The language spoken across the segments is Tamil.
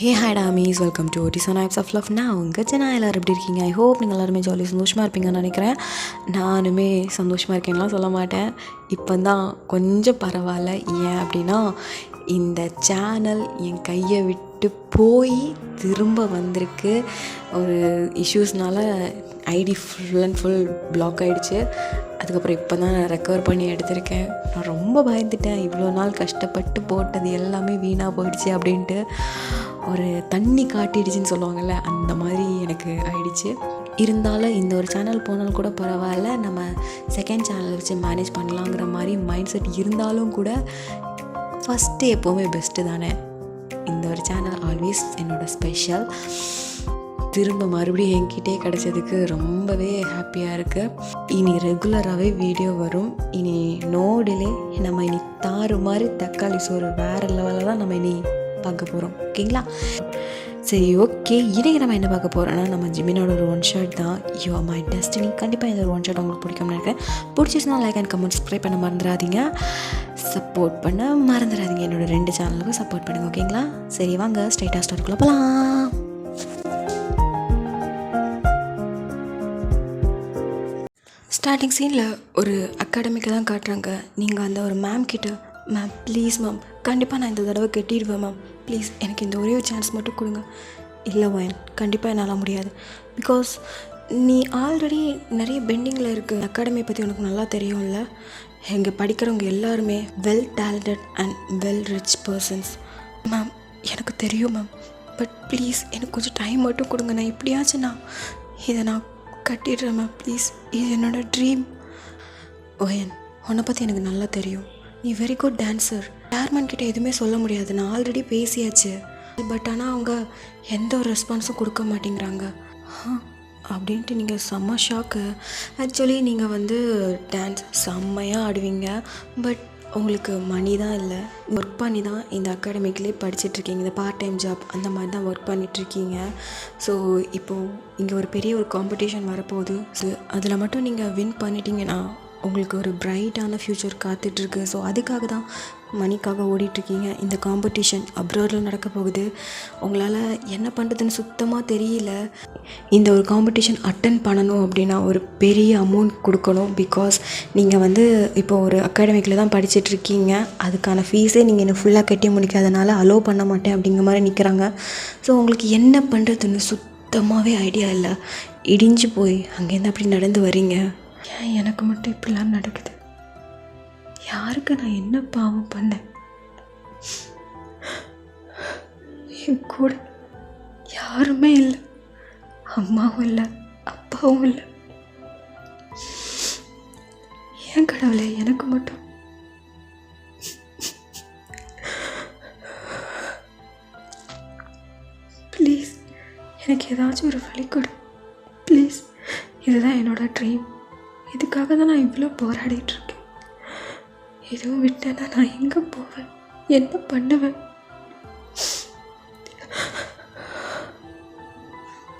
Hey hi tommies, welcome to டிசோ நைப்ஸ் ஆஃப் லவ். நான் உங்கள் ஜனா. எல்லோரும் எப்படி இருக்கீங்க? ஐ ஹோப் நீங்கள் எல்லாருமே ஜாலி சந்தோஷமாக இருப்பீங்கன்னு நினைக்கிறேன். நானுமே சந்தோஷமாக இருக்கேன்லாம் சொல்ல மாட்டேன். இப்போ தான் கொஞ்சம் பரவாயில்ல. ஏன் அப்படின்னா, இந்த சேனல் என் கையை விட்டு போய் திரும்ப வந்திருக்கு. ஒரு இஷ்யூஸ்னால் ID full and full block ஆகிடுச்சு. அதுக்கப்புறம் இப்போ தான் நான் ரெக்கவர் பண்ணி எடுத்திருக்கேன். நான் ரொம்ப பயந்துட்டேன். இவ்வளோ நாள் கஷ்டப்பட்டு போட்டது எல்லாமே வீணாக போயிடுச்சு அப்படின்ட்டு. ஒரு தண்ணி காட்டிடுச்சின்னு சொல்லுவாங்கள்ல, அந்த மாதிரி எனக்கு ஆயிடுச்சு. இருந்தாலும் இந்த ஒரு சேனல் போனாலும் கூட பரவாயில்ல, நம்ம செகண்ட் சேனல் வச்சு மேனேஜ் பண்ணலாங்கிற மாதிரி மைண்ட் செட் இருந்தாலும் கூட ஃபஸ்ட்டு எப்போவுமே பெஸ்ட்டு தானே. இந்த ஒரு சேனல் ஆல்வேஸ் என்னோடய ஸ்பெஷல். திரும்ப மறுபடியும் என்கிட்டே கிடச்சதுக்கு ரொம்பவே ஹாப்பியாக இருக்குது. இனி ரெகுலராகவே வீடியோ வரும். இனி நோ டிலே. நம்ம இனி தாறுமாறு தக்காளி சோறு வேறு லெவலில் தான் நம்ம இனி பார்க்க போகிறோம். ஓகேங்களா? சரி, ஓகே. இன்றைக்கி நம்ம என்ன பார்க்க போகிறோன்னா, நம்ம ஜிமினோட ஒரு ஒன் ஷாட் தான், யூ ஆர் மை டெஸ்டினி. கண்டிப்பாக இந்த ஒரு ஒன் ஷாட் உங்களுக்கு பிடிக்கும்னு நினைக்கிறேன். பிடிச்சிச்சுன்னா லைக் அண்ட் கமெண்ட், சப்ஸ்கிரைப் பண்ண மறந்துடாதீங்க. சப்போர்ட் பண்ண மறந்துடாதீங்க. என்னோடய 2 சேனலுக்கும் சப்போர்ட் பண்ணுங்கள். ஓகேங்களா? சரி, வாங்க ஸ்ட்ரைட்டாக ஸ்டார்ட்குள்ளே போகலாம். ஸ்டார்டிங் சீனில் ஒரு அகாடமிக்கு தான் காட்டுறாங்க. நீங்கள் அந்த ஒரு மேம் கிட்ட, மேம் ப்ளீஸ் மேம், கண்டிப்பாக நான் இந்த தடவை கட்டிடுவேன் மேம், ப்ளீஸ் எனக்கு இந்த ஒரே ஒரு சான்ஸ் மட்டும் கொடுங்க. இல்லை வயன், கண்டிப்பாக என்னால் முடியாது. பிகாஸ் நீ ஆல்ரெடி நிறைய பெண்டிங்கில் இருக்குது. அகாடமியை பற்றி உனக்கு நல்லா தெரியும்ல. இங்கே படிக்கிறவங்க எல்லாருமே well talented and well rich persons. Ma'am எனக்கு தெரியும் மேம், பட் ப்ளீஸ் எனக்கு கொஞ்சம் டைம் மட்டும் கொடுங்க. நான் எப்படியாச்சும் இதை நான் கட்டிடுறேன் மேம், ப்ளீஸ். இது என்னோடய ட்ரீம். ஓயன், உன்னை பற்றி எனக்கு நல்லா தெரியும். நீ வெரி குட் டான்ஸர். சேர்மன் கிட்டே எதுவுமே சொல்ல முடியாது, நான் ஆல்ரெடி பேசியாச்சு. பட் ஆனால் அவங்க எந்த ஒரு ரெஸ்பான்ஸும் கொடுக்க மாட்டேங்கிறாங்க அப்படின்ட்டு நீங்கள் செம்ம ஷாக்கு. ஆக்சுவலி நீங்கள் டான்ஸ் செம்மையாக ஆடுவீங்க. பட் உங்களுக்கு மணி தான் இல்லை. ஒர்க் பண்ணி தான் இந்த அகாடமிக்கிலே படிச்சுட்ருக்கீங்க. இந்த பார்ட் டைம் ஜாப் அந்த மாதிரி தான் ஒர்க் பண்ணிகிட்ருக்கீங்க. ஸோ இப்போது இங்கே ஒரு பெரிய ஒரு காம்படிஷன் வரப்போகுது. ஸோ அதில் மட்டும் நீங்கள் வின் பண்ணிட்டீங்கன்னா உங்களுக்கு ஒரு பிரைட்டான ஃப்யூச்சர் காத்துட்ருக்கு. ஸோ அதுக்காக தான் மணிக்காக ஓடிட்டுருக்கீங்க. இந்த காம்படிஷன் அப்ராடில் நடக்க போகுது. உங்களால் என்ன பண்ணுறதுன்னு சுத்தமாக தெரியல. இந்த ஒரு காம்படிஷன் அட்டன் பண்ணணும் அப்படின்னா ஒரு பெரிய அமௌண்ட் கொடுக்கணும். பிகாஸ் நீங்கள் இப்போ ஒரு அகாடமிக்கில் தான் படிச்சுட்ருக்கீங்க. அதுக்கான ஃபீஸே நீங்கள் இன்னும் ஃபுல்லாக கட்டி முடிக்காதனால அலோவ் பண்ண மாட்டேன் அப்படிங்கிற மாதிரி நிற்கிறாங்க. ஸோ உங்களுக்கு என்ன பண்ணுறதுன்னு சுத்தமாகவே ஐடியா இல்லை. இடிஞ்சு போய் அங்கேருந்து அப்படி நடந்து வரீங்க. ஏன் எனக்கு மட்டும் இப்படிலாம் நடக்குது? யாருக்கு நான் என்ன பாவம் பண்ணேன்? என் கூட யாருமே இல்லை. அம்மாவும் இல்லை, அப்பாவும் இல்லை. ஏன் கடவுளே எனக்கு மட்டும்? ப்ளீஸ் எனக்கு ஏதாச்சும் ஒரு வழி கொடு ப்ளீஸ். இதுதான் என்னோட ட்ரீம். இதுக்காக தான் நான் இவ்வளோ போராடிட்டுருக்கேன். எதுவும் விட்டேன்னா நான் எங்கே போவேன்? என்ன பண்ணுவேன்?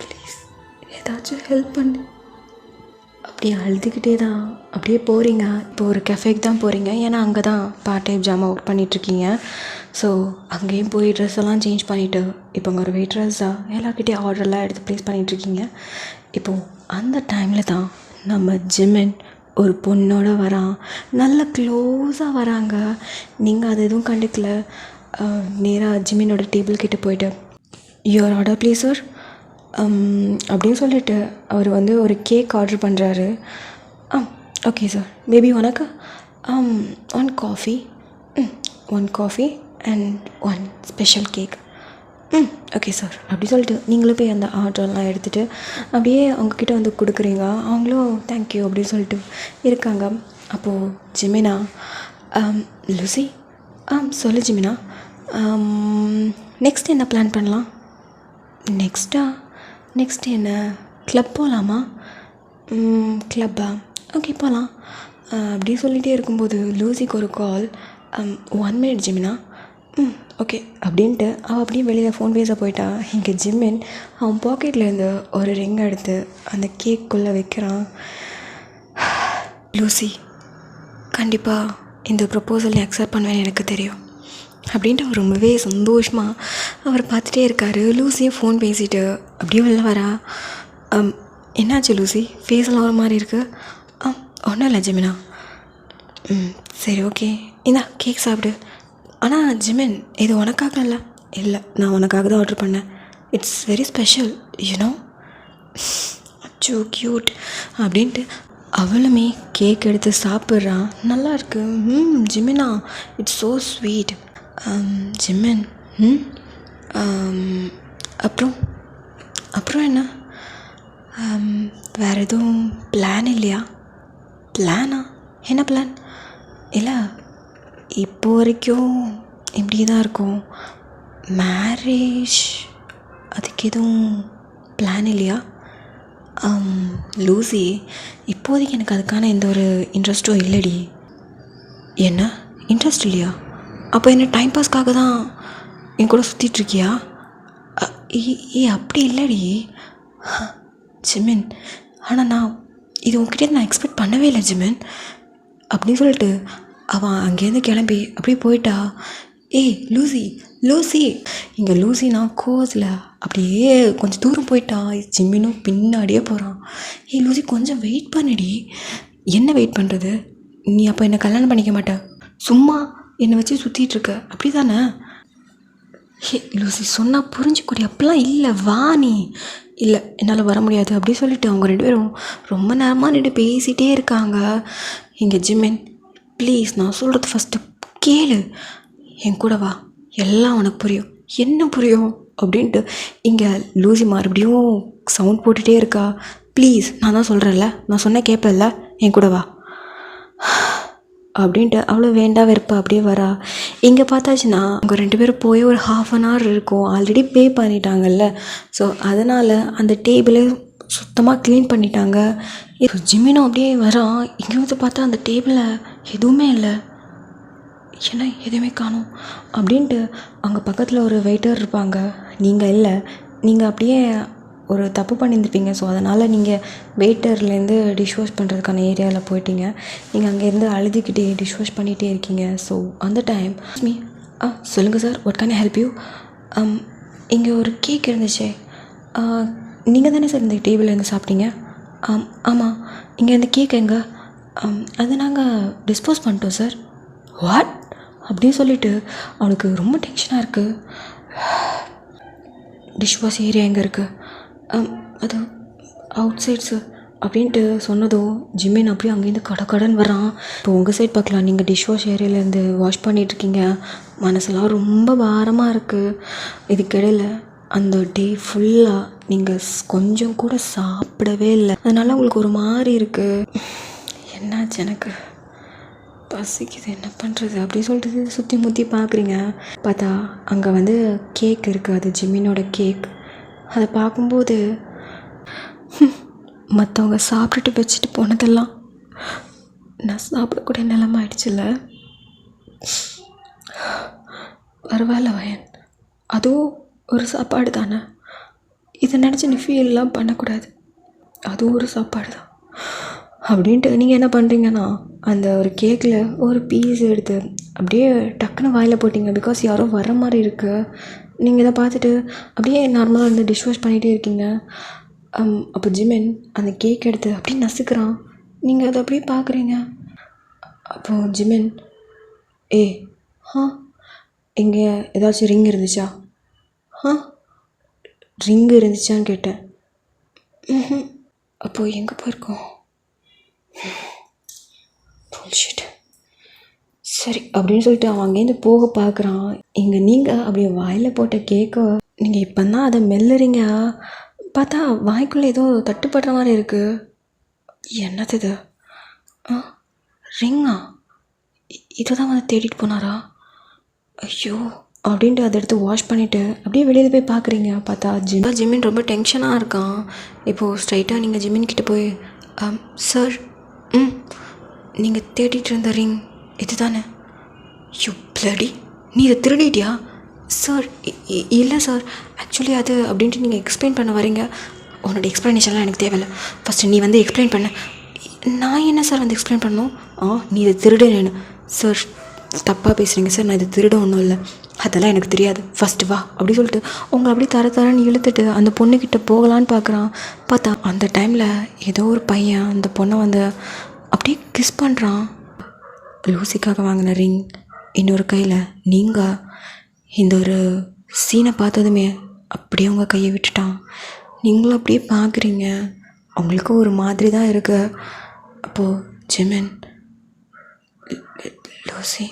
ப்ளீஸ் ஏதாச்சும் ஹெல்ப் பண்ணு. அப்படியே அழுதுகிட்டே தான் அப்படியே போகிறீங்க. இப்போ ஒரு கெஃபேக்கு தான் போகிறீங்க. ஏன்னா அங்கே தான் பார்ட் டைம் ஜாமாக ஒர்க் பண்ணிகிட்ருக்கீங்க. ஸோ அங்கேயும் போய் ட்ரெஸ் எல்லாம் சேஞ்ச் பண்ணிவிட்டு இப்போ அங்கே ஒரு வெயிட்ரஸாக எல்லாருக்கிட்டே ஆர்டர்லாம் எடுத்து ப்ளேஸ் பண்ணிகிட்ருக்கீங்க. இப்போது அந்த டைமில் தான் நம்ம ஜிமின் ஒரு பொண்ணோட வரான். நல்ல க்ளோஸாக வராங்க. நீங்கள் அது எதுவும் கண்டுக்கல. நேராக ஜிமினோட டேபிள் கிட்டே போய்ட்டு, யுவர் ஆர்டர் ப்ளீஸ் சார் அப்படின்னு சொல்லிட்டு அவர் ஒரு கேக் ஆர்டர் பண்ணுறாரு. ஓகே சார், மேபி உனக்கு 1 coffee 1 coffee and 1 special cake. Okay sir அப்படி சொல்லிட்டு நீங்களும் போய் அந்த ஆர்டர்லாம் எடுத்துகிட்டு அப்படியே அவங்கக்கிட்ட கொடுக்குறீங்க. அவங்களும் தேங்க்யூ அப்படின்னு சொல்லிட்டு இருக்காங்க. அப்போது ஜிமினா, லூசி, சொல்லு ஜிமினா, நெக்ஸ்ட் என்ன பிளான் பண்ணலாம்? நெக்ஸ்ட்டு என்ன, கிளப் போகலாமா? கிளப்பா? ஓகே போகலாம் அப்படி சொல்லிகிட்டே இருக்கும்போது லூசிக்கு ஒரு கால். 1 மினிட் ஜிமினா. ஓகே அப்படின்ட்டு அவள் அப்படியே வெளியில் ஃபோன் பேச போயிட்டா. இங்கே ஜிமின் அவன் பாக்கெட்லேருந்து ஒரு ரிங் எடுத்து அந்த கேக்குள்ளே வைக்கிறான். லூசி, கண்டிப்பாக இந்த ப்ரப்போசல் நீ அக்செப்ட் பண்ணுவேன்னு எனக்கு தெரியும். அப்படின்ட்டு அவர் ரொம்பவே சந்தோஷமாக அவர் பார்த்துட்டே இருக்கார். லூசியும் ஃபோன் பேசிட்டு அப்படியே வெளில வரா. என்னாச்சு லூசி, ஃபேஸெல்லாம் ஒரு மாதிரி இருக்குது? ஒன்றும் இல்லை ஜிமினா. சரி ஓகே, இந்தா கேக் சாப்பிடு. ஆனால் ஜிமின், இது உனக்காக இல்லை. இல்லை, நான் உனக்காக தான் ஆர்டர் பண்ணேன். It's very special you know. அச்சோ க்யூட் அப்படின்ட்டு அவளுமே கேக் எடுத்து சாப்பிட்றான். நல்லா இருக்கு ஜிமினா, இட்ஸ் ஸோ ஸ்வீட். ஜிமின், அப்புறம் அப்புறம் என்ன, வேறு எதுவும் பிளான் இல்லையா? பிளானா? என்ன பிளான்? இல்லை, இப்போ வரைக்கும் இப்படி தான் இருக்கும். மேரேஜ் அதுக்கு எதுவும் பிளான் இல்லையா? லூசி, இப்போதைக்கு எனக்கு அதுக்கான எந்த ஒரு இன்ட்ரெஸ்ட்டும் இல்லைடி. என்ன இன்ட்ரெஸ்ட் இல்லையா? அப்போ என்ன டைம் பாஸ்க்காக தான் என் கூட சுற்றிட்டுருக்கியா? அப்படி இல்லைடி ஜிமின். ஆனால் நான் இது உங்ககிட்ட நான் எக்ஸ்பெக்ட் பண்ணவே இல்லை ஜிமின். அப்படின்னு சொல்லிட்டு அவன் அங்கேருந்து கிளம்பி அப்படியே போயிட்டா. லூசி லூசி, இங்கே லூசி நான் கோவத்தில் அப்படியே கொஞ்சம் தூரம் போயிட்டா. ஜிம்மினும் பின்னாடியே போகிறான். லூசி கொஞ்சம் வெயிட் பண்ணிடி. என்ன வெயிட் பண்ணுறது? நீ அப்போ என்னை கல்யாணம் பண்ணிக்க மாட்ட, சும்மா என்னை வச்சு சுற்றிட்டுருக்க அப்படி தானே? லூசி சொன்னால் புரிஞ்சுக்கூடி. அப்படிலாம் இல்லை, வா நீ. இல்லை, என்னால் வர முடியாது அப்படி சொல்லிட்டு அவங்க 2 பேரும் ரொம்ப நேரமாக நின்று பேசிகிட்டே இருக்காங்க. இங்கே ஜிமின், ப்ளீஸ் நான் சொல்கிறது ஃபஸ்ட்டு கேளு, என் கூட வா, எல்லாம் உனக்கு புரியும். என்ன புரியும் அப்படின்ட்டு இங்கே லூசி மறுபடியும் சவுண்ட் போட்டுகிட்டே இருக்கா. ப்ளீஸ், நான் தான் சொல்கிறேன்ல, நான் சொன்ன கேட்பேன்ல, என் கூட வா அப்படின்ட்டு அவ்வளோ வேண்டா வெறுப்பா அப்படியே வரா. இங்கே பார்த்தாச்சுன்னா அவங்க 2 பேரும் போய் ஒரு 1/2 hour இருக்கும். ஆல்ரெடி பே பண்ணிட்டாங்கல்ல. ஸோ அதனால் அந்த டேபிளே சுத்தமாக க்ளீன் பண்ணிட்டாங்க. இப்போ ஜிமினும் அப்படியே வரான். இங்கே வந்து பார்த்தா அந்த டேபிளில் எதுவுமே இல்லை. ஏன்னா எதுவுமே காணும் அப்படின்ட்டு அங்கே பக்கத்தில் ஒரு வெயிட்டர் இருப்பாங்க. நீங்கள் இல்லை, நீங்கள் அப்படியே ஒரு தப்பு பண்ணியிருந்துப்பீங்க. ஸோ அதனால் நீங்கள் வெயிட்டர்லேருந்து டிஷ் வாஷ் பண்ணுறதுக்கான ஏரியாவில் போயிட்டீங்க. நீங்கள் அங்கேருந்து அழுதுகிட்டே டிஷ் வாஷ் பண்ணிகிட்டே இருக்கீங்க. ஸோ அந்த டைம் மீ சொல்லுங்கள் sir, what can I help you? இங்கே ஒரு கேக் இருந்துச்சே, நீங்கள் தானே சார் இந்த டேபிள்லேருந்து சாப்பிட்டீங்க? ஆமாம். இங்கே இந்த கேக் எங்கே? அதை நாங்கள் டிஸ்போஸ் பண்ணிட்டோம் சார். வாட் அப்படின்னு சொல்லிட்டு அவனுக்கு ரொம்ப டென்ஷனாக இருக்குது. டிஷ் வாஷ் ஏரியா எங்கே இருக்குது? அது அவுட் சைட் சார் அப்படின்ட்டு சொன்னதும் ஜிமின் அப்படியே அங்கேருந்து கடன் வரான். இப்போ உங்கள் சைட் பார்க்கலாம், நீங்கள் டிஷ் வாஷ் ஏரியாவிலேருந்து வாஷ் பண்ணிகிட்ருக்கீங்க. மனசெல்லாம் ரொம்ப பாரமாக இருக்குது. இதுக்கிடையில் அந்த டே ஃபுல்லாக நீங்கள் கொஞ்சம் கூட சாப்பிடவே இல்லை. அதனால் உங்களுக்கு ஒரு மாதிரி இருக்குது. என்னாச்சு, எனக்கு பசிக்குது, என்ன பண்ணுறது அப்படி சொல்லிட்டு சுற்றி முற்றி பார்க்குறீங்க. பார்த்தா அங்கே வந்து கேக் இருக்குது. அது ஜிமினோட கேக். அதை பார்க்கும்போது மற்றவங்க சாப்பிட்டுட்டு வச்சுட்டு போனதெல்லாம் நான் சாப்பிடக்கூடிய நிலைமை ஆயிடுச்சுல்ல. பரவாயில்ல வயன், அதுவும் ஒரு சாப்பாடு தானே. இதை நினச்சி நீ ஃபீல்லாம் பண்ணக்கூடாது, அதுவும் ஒரு சாப்பாடு தான் அப்படின்ட்டு நீங்கள் என்ன பண்ணுறீங்கன்னா அந்த ஒரு கேக்கில் ஒரு பீஸ் எடுத்து அப்படியே டக்குன்னு வாயில் போட்டிங்க. பிகாஸ் யாரோ வர மாதிரி இருக்குது. நீங்கள் இதை பார்த்துட்டு அப்படியே நார்மலாக இருந்து டிஷ் வாஷ் பண்ணிகிட்டே இருக்கீங்க. அப்போ ஜிமின் அந்த கேக் எடுத்து அப்படியே நசுக்கிறான். நீங்கள் அதை அப்படியே பார்க்குறீங்க. அப்போது ஜிமின், எங்கே ஏதாச்சும் ரிங் இருந்துச்சா? ரிங்கு இருந்துச்சான்னு கேட்டேன். அப்போது எங்கே போயிருக்கோம்? புல்ஷிட். சரி அப்படின்னு சொல்லிட்டு அவன் அங்கேருந்து போக பார்க்குறான். இங்கே நீங்கள் அப்படியே வாயில் போட்ட கேக்கை நீங்கள் இப்போ தான் அதை மெல்லுறீங்க. பார்த்தா வாய்க்குள்ளே ஏதோ தட்டுப்படுற மாதிரி இருக்குது. என்னது இது? ரிங்கா? இதை தான் வந்து தேடிட்டு போனாரா? ஐயோ அப்படின்ட்டு அதை எடுத்து வாஷ் பண்ணிவிட்டு அப்படியே வெளியில் போய் பார்க்குறீங்க. பார்த்தா ஜிமின் ரொம்ப டென்ஷனாக இருக்கான். இப்போது ஸ்ட்ரைட்டாக நீங்கள் ஜிமின் கிட்டே போய், சார், நீங்கள் தேடிட்டு இருந்த ரிங் இது தானே? யூ பிளடி, நீ இதை திருடிட்டியா? சார் இல்லை சார், ஆக்சுவலி அது அப்படின்ட்டு நீங்கள் எக்ஸ்பிளைன் பண்ண வரீங்க. உன்னோட எக்ஸ்ப்ளனேஷன்லாம் எனக்கு தேவையில்லை. ஃபஸ்ட்டு நீ வந்து எக்ஸ்பிளைன் பண்ண. நான் என்ன சார் வந்து எக்ஸ்பிளைன் பண்ணணும்? நீ இதை திருடுனேன்னு. சார் தப்பாக பேசுகிறீங்க சார், நான் இதை திருட ஒன்றும் இல்லை. அதெல்லாம் எனக்கு தெரியாது, ஃபஸ்ட்டு வா அப்படி சொல்லிட்டு உங்களை அப்படியே தரன்னு இழுத்துட்டு அந்த பொண்ணுக்கிட்ட போகலான்னு பார்க்குறான். பார்த்தா அந்த டைமில் ஏதோ ஒரு பையன் அந்த பொண்ணை வந்து அப்படியே கிஸ் பண்ணுறான். லூசிக்காக வாங்கின ரிங் இன்னொரு கையில். நீங்கள் இந்த ஒரு சீனை பார்த்ததுமே அப்படியே உங்கள் கையை விட்டுட்டான். நீங்களும் அப்படியே பார்க்குறீங்க, அவங்களுக்கும் ஒரு மாதிரி தான் இருக்கு. அப்போது ஜிமின், லூசி,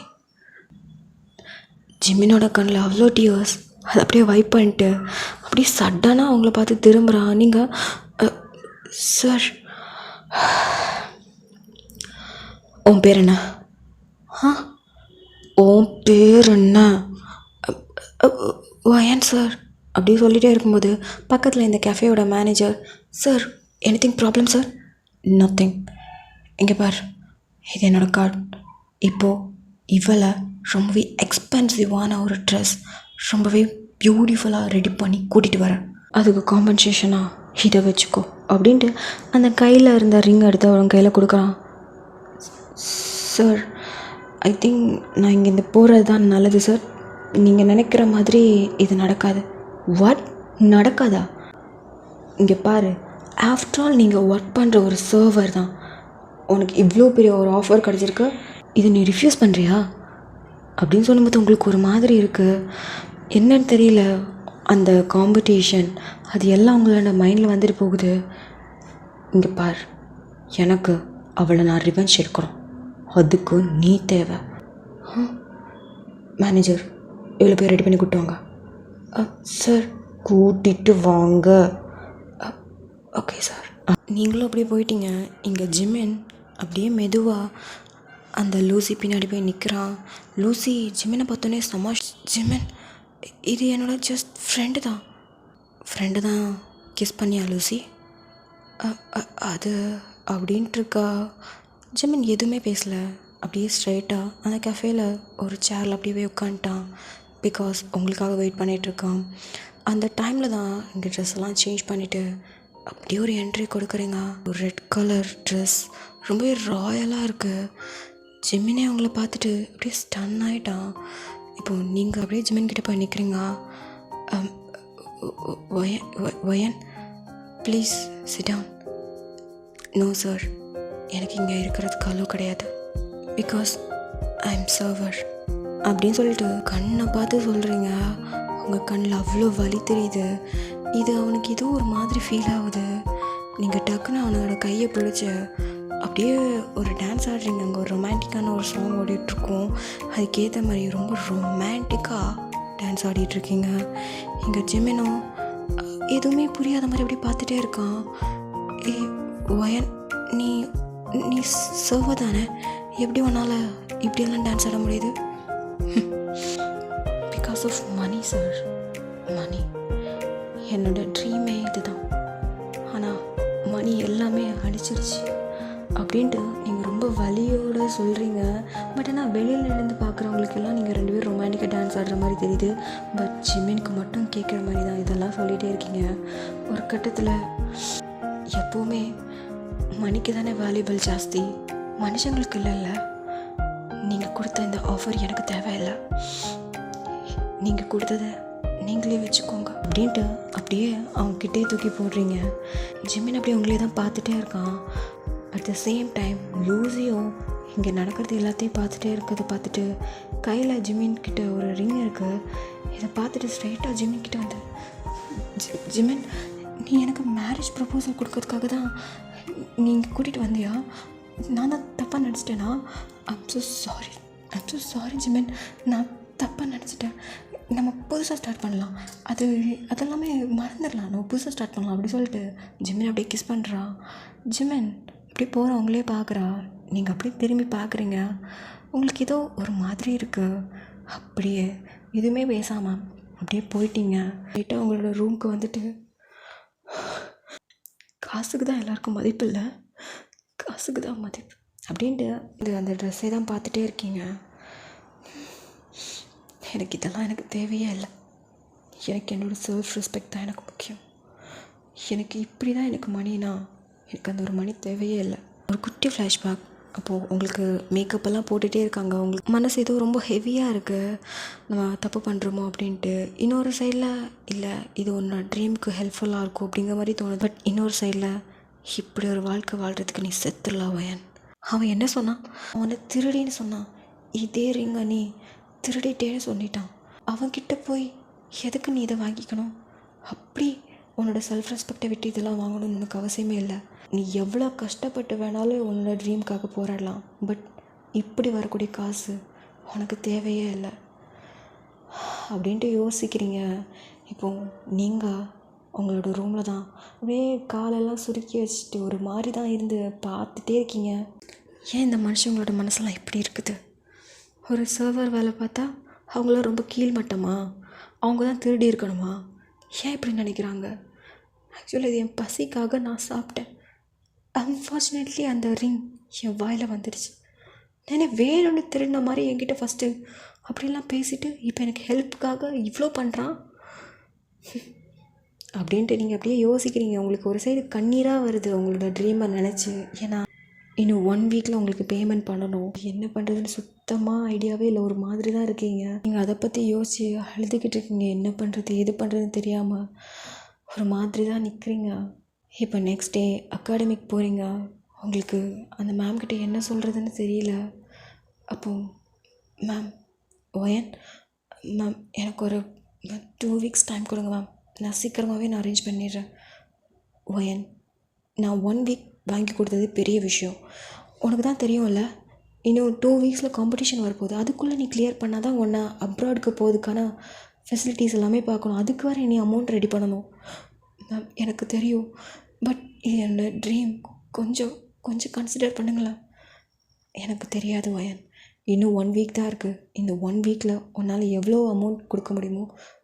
ஜிமினோட கண்ணில் அவ்வளோ டியர்ஸ். அதை அப்படியே வைப் பண்ணிட்டு அப்படியே சடனாக அவங்கள பார்த்து திரும்புகிறான். நீங்கள் சார், உன் பேர் என்ன? உன் பேர் என்ன? வயன் சார் அப்படி சொல்லிகிட்டே இருக்கும்போது பக்கத்தில் இந்த கேஃபேயோட manager, sir anything problem sir? Nothing. இங்கே பார், இது என்னோடய கார்டு. இப்போது இவளை ரொம்பவே எக்ஸ்பென்சிவான ஒரு ட்ரெஸ் ரொம்பவே பியூட்டிஃபுல்லாக ரெடி பண்ணி கூட்டிகிட்டு வரேன். அதுக்கு காம்பன்சேஷனாக இதை வச்சுக்கோ அப்படின்ட்டு அந்த கையில் இருந்த ரிங் எடுத்து அவன் கையில் கொடுக்குறான். சார், ஐ திங்க் நான் இங்கேருந்து போகிறது தான் நல்லது சார். நீங்கள் நினைக்கிற மாதிரி இது நடக்காது. வாட்? நடக்காதா? இங்கே பாரு, ஆஃப்டர் ஆல் நீங்கள் ஒர்க் பண்ணுற ஒரு சர்வர் தான். உனக்கு இவ்வளோ பெரிய ஒரு ஆஃபர் கிடச்சிருக்கு, இதை நீ ரிஃப்யூஸ் பண்ணுறியா அப்படின்னு சொல்லும்போது உங்களுக்கு ஒரு மாதிரி இருக்குது. என்னன்னு தெரியல, அந்த காம்படிஷன் அது எல்லாம் உங்களோட மைண்டில் வந்துட்டு போகுது. இங்கே பார், எனக்கு அவளை நான் ரிவெஞ்ச் எடுக்கணும், அதுக்கு நீ தேவை. மேனேஜர், இவ்வளோ பேர் ரெடி பண்ணி கூப்பிட்டு வாங்க. சார், கூட்டிகிட்டு வாங்க. Okay sir. நீங்களும் அப்படியே போயிட்டீங்க. இங்கே ஜிமின் அப்படியே மெதுவாக அந்த லூசி பின்னாடி போய் நிற்கிறான். லூசி ஜிமினை பார்த்தோன்னே சமாஷ், ஜிமின் இது என்னோட ஜஸ்ட் ஃப்ரெண்டு தான் கிஸ் பண்ணியா லூசி? அது அப்படின்ட்டு இருக்கா. ஜிமின் எதுவுமே பேசலை. அப்படியே ஸ்ட்ரைட்டாக அந்த கஃபேயில் ஒரு சேரில் அப்படியே போய் உட்காந்துட்டான். பிகாஸ் உங்களுக்காக வெயிட் பண்ணிகிட்ருக்கான். அந்த டைமில் தான் இங்கே ட்ரெஸ் எல்லாம் சேஞ்ச் பண்ணிவிட்டு அப்படியே ஒரு என்ட்ரி கொடுக்குறீங்க. ஒரு ரெட் கலர் ட்ரெஸ் ரொம்பவே ராயலாக இருக்குது. ஜிமினே அவங்கள பார்த்துட்டு அப்படியே ஸ்டன் ஆகிட்டான். இப்போது நீங்கள் அப்படியே ஜிமின் கிட்டே போய் நிற்கிறீங்க. வயன் please sit down. No sir, எனக்கு இங்கே இருக்கிறதுக்கு அலோ கிடையாது. பிகாஸ் ஐ எம் சர்வர் அப்படின்னு சொல்லிட்டு கண்ணை பார்த்து சொல்கிறீங்க. உங்கள் கண்ணில் அவ்வளோ வலி தெரியுது. இது அவனுக்கு ஏதோ ஒரு மாதிரி ஃபீல் ஆகுது. நீங்கள் டக்குன்னு அவனோட கையை பிடிச்சி அப்படியே ஒரு டான்ஸ் ஆடுறீங்க. அங்கே ஒரு ரொமான்டிக்கான ஒரு சாங் ஓடிட்டுருக்கோம். அதுக்கேற்ற மாதிரி ரொம்ப ரொமான்டிக்காக டான்ஸ் ஆடிட்டுருக்கீங்க. இங்கே ஜிமினும் எதுவுமே புரியாத மாதிரி அப்படியே பார்த்துட்டே இருக்கான். வயன், நீ சர்வர் தானே, எப்படி உன்னால் இப்படியெல்லாம் டான்ஸ் ஆட முடியுது? Because of money sir. Money என்னோட ட்ரீமே இதுதான். ஆனால் மணி எல்லாமே அடிச்சிருச்சு அப்படின்ட்டு நீங்கள் ரொம்ப வலியோடு சொல்கிறீங்க. பட் ஆனால் வெளியில் இருந்து பார்க்குறவங்களுக்கெல்லாம் நீங்கள் ரெண்டு பேரும் ரொமான்டிக்காக டான்ஸ் ஆடுற மாதிரி தெரியுது. பட் ஜிமினுக்கு மட்டும் கேட்குற மாதிரி தான் இதெல்லாம் சொல்லிகிட்டே இருக்கீங்க. ஒரு கட்டத்தில் எப்போவுமே மணிக்கு தானே வேல்யூபிள் ஜாஸ்தி, மனுஷங்களுக்கு இல்லைல்ல. நீங்கள் கொடுத்த இந்த ஆஃபர் எனக்கு தேவையில்லை, நீங்கள் கொடுத்ததை நீங்களே வச்சுக்கோங்க அப்படின்ட்டு அப்படியே அவங்ககிட்டே தூக்கி போடுறீங்க. ஜிமின் அப்படியே உங்களே தான் பார்த்துட்டே இருக்கான். அட் த சேம் டைம் லூசியும் இங்கே நடக்கிறது எல்லாத்தையும் பார்த்துட்டே இருக்கிறத பார்த்துட்டு கையில் ஜிமின் கிட்ட ஒரு ரிங் இருக்குது. இதை பார்த்துட்டு ஸ்ட்ரைட்டாக ஜிமின் கிட்ட வந்து, ஜிமின் நீ எனக்கு மேரேஜ் ப்ரப்போசல் கொடுக்கறதுக்காக தான் நீங்கள் கூட்டிகிட்டு வந்தியா? நான் தான் தப்பாக நினச்சிட்டேனா? ஐம் ஸோ சாரி ஜிமின், நான் தப்பாக நினச்சிட்டேன். நம்ம புதுசாக ஸ்டார்ட் பண்ணலாம், அதெல்லாமே மறந்துடலாம், நம்ம புதுசாக ஸ்டார்ட் பண்ணலாம் அப்படி சொல்லிட்டு ஜிமின் அப்படியே கிஸ் பண்ணுறான். ஜிமின் அப்படியே போகிறவங்களே பார்க்குறா. நீங்கள் அப்படியே திரும்பி பார்க்குறீங்க. உங்களுக்கு ஏதோ ஒரு மாதிரி இருக்குது. அப்படியே எதுவுமே பேசாமல் அப்படியே போயிட்டீங்க. லைட்டாக உங்களோட ரூமுக்கு வந்துட்டு, காசுக்கு தான் எல்லாருக்கும் மதிப்பு இல்லை, காசுக்கு தான் மதிப்பு அப்படின்ட்டு அந்த ட்ரெஸ்ஸை தான் பார்த்துட்டே இருக்கீங்க. எனக்கு தேவையே இல்லை. எனக்கு என்னோடய செல்ஃப் ரெஸ்பெக்ட் தான் எனக்கு முக்கியம். எனக்கு இப்படி தான் எனக்கு மணினா, எனக்கு அந்த ஒரு மணி தேவையே இல்லை. ஒரு குட்டி ஃப்ளாஷ்பேக். அப்போது உங்களுக்கு மேக்கப்பெல்லாம் போட்டுகிட்டே இருக்காங்க, உங்களுக்கு மனசு ஏதோ ரொம்ப ஹெவியாக இருக்குது, நம்ம தப்பு பண்ணுறோமோ அப்படின்ட்டு. இன்னொரு சைடில் இல்லை இது ஒன்று ட்ரீமுக்கு ஹெல்ப்ஃபுல்லாக இருக்கும் அப்படிங்கிற மாதிரி தோணுது. பட் இன்னொரு சைடில் இப்படி ஒரு வாழ்க்கை வாழ்கிறதுக்கு நீ செத்துடலாம் வயன். அவன் என்ன சொன்னான்? அவனை திருடின்னு சொன்னான். இதே ரிங்கை நீ திருடிட்டேன்னு சொல்லிட்டான். அவன்கிட்ட போய் எதுக்கு நீ இதை வாங்கிக்கணும்? அப்படி உன்னோட செல்ஃப் ரெஸ்பெக்டை விட்டு இதெல்லாம் வாங்கணும்னு உனக்கு அவசியமே இல்லை. நீ எவ்வளோ கஷ்டப்பட்டு வேணாலும் உன்னோட ட்ரீம்க்காக போராடலாம். பட் இப்படி வரக்கூடிய காசு உனக்கு தேவையே இல்லை அப்படின்ட்டு யோசிக்கிறீங்க. இப்போது நீங்கள் உங்களோட ரூமில் தான் அப்படியே காலெல்லாம் சுருக்கி வச்சுட்டு ஒரு மாதிரி தான் இருந்து பார்த்துட்டே இருக்கீங்க. ஏன் இந்த மனுஷங்களோட மனசெல்லாம் இப்படி இருக்குது? ஒரு சர்வர் வேலை பார்த்தா அவங்களாம் ரொம்ப கீழ்மட்டமா? அவங்க தான் திருடி இருக்கணுமா? ஏன் இப்படி நினைக்கிறாங்க? ஆக்சுவலி இது என் பசிக்காக நான் சாப்பிட்டேன். அன்ஃபார்ச்சுனேட்லி அந்த ரிங் என் வாயில் வந்துடுச்சு. நான் வேணும்னு திருடின மாதிரி என்கிட்ட ஃபஸ்ட்டு அப்படிலாம் பேசிவிட்டு இப்போ எனக்கு ஹெல்ப்புக்காக இவ்வளோ பண்ணுறான் அப்படின்ட்டு நீங்கள் அப்படியே யோசிக்கிறீங்க. உங்களுக்கு ஒரு சைடு கண்ணீராக வருது உங்களோட ட்ரீமை நினச்சி. ஏன்னா இன்னும் 1 வீக்கில் உங்களுக்கு பேமெண்ட் பண்ணணும். என்ன பண்ணுறதுன்னு சுத்தமாக ஐடியாவே இல்லை, ஒரு மாதிரி தான் இருக்கீங்க. நீங்கள் அதை பற்றி யோசிச்சு அழுதுகிட்டு இருக்கீங்க. என்ன பண்ணுறது எது பண்ணுறதுன்னு தெரியாமல் ஒரு மாதிரி தான் நிற்கிறீங்க. இப்போ நெக்ஸ்ட் டே அகாடமிக் போகிறீங்க. உங்களுக்கு அந்த மேம்கிட்ட என்ன சொல்கிறதுன்னு தெரியல. அப்போது மேம் ஒயன் மேம் எனக்கு ஒரு 2 வீக்ஸ் டைம் கொடுங்க மேம், நான் சீக்கிரமாகவே நான் அரேஞ்ச் பண்ணிடுறேன். ஒயன் நான் 1 வீக் வாங்கி கொடுத்தது பெரிய விஷயம். உனக்கு தான் தெரியும்ல, இன்னும் 2 வீக்ஸில் காம்படிஷன் வரப்போகுது. அதுக்குள்ளே நீ கிளியர் பண்ணால் தான் உன்னை அப்ராடுக்கு போகிறதுக்கான ஃபெசிலிட்டிஸ் எல்லாமே பார்க்கணும். அதுக்கு வர நீ அமௌண்ட் ரெடி பண்ணணும். மேம் எனக்கு தெரியும், பட் இது என்னோடய ட்ரீம். கொஞ்சம் கன்சிடர் பண்ணுங்களேன். எனக்கு தெரியாது வயன், இன்னும் 1 வீக் தான் இருக்குது. இந்த 1 வீக்கில் உன்னால் எவ்வளோ அமௌண்ட் கொடுக்க முடியுமோ